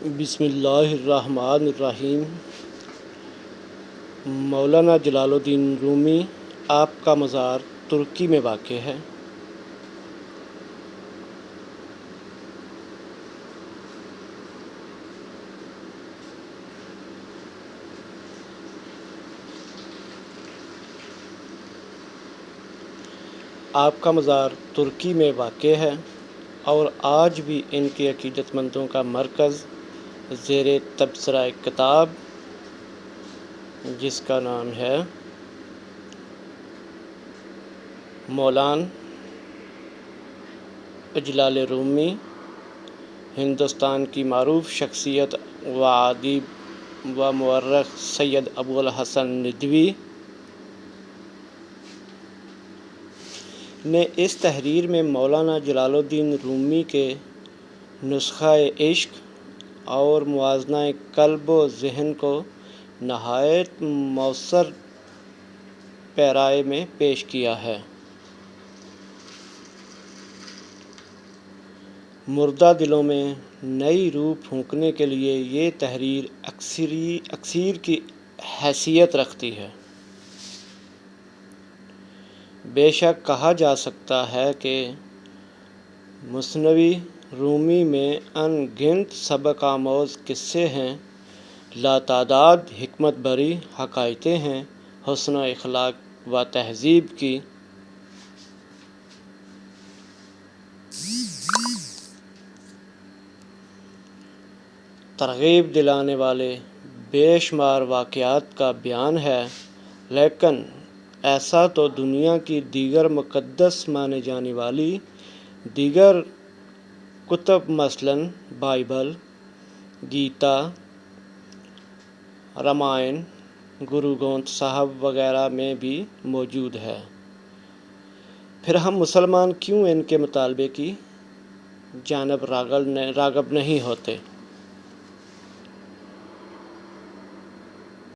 بسم اللہ الرحمن الرحیم۔ مولانا جلال الدین رومی، آپ کا مزار ترکی میں واقع ہے۔ آپ کا مزار ترکی میں واقع ہے اور آج بھی ان کے عقیدت مندوں کا مرکز زیر تبصرہ کتاب، جس کا نام ہے مولانا جلال رومی، ہندوستان کی معروف شخصیت و ادیب و مورخ سید ابو الحسن ندوی نے اس تحریر میں مولانا جلال الدین رومی کے نسخہ عشق اور موازنہ قلب و ذہن کو نہایت مؤثر پیرائے میں پیش کیا ہے۔ مردہ دلوں میں نئی روح پھونکنے کے لیے یہ تحریر اکسیر کی حیثیت رکھتی ہے۔ بے شک کہا جا سکتا ہے کہ مثنوی رومی میں ان گنت سبق آموز قصے ہیں، لاتعداد حکمت بھری حکایتیں ہیں، حسن و اخلاق و تہذیب کی ترغیب دلانے والے بے شمار واقعات کا بیان ہے، لیکن ایسا تو دنیا کی دیگر مقدس مانے جانے والی دیگر کتب مثلاً بائبل، گیتا، رامائن، گرو گرنتھ صاحب وغیرہ میں بھی موجود ہے۔ پھر ہم مسلمان کیوں ان کے مطالبے کی جانب راغب نہیں ہوتے؟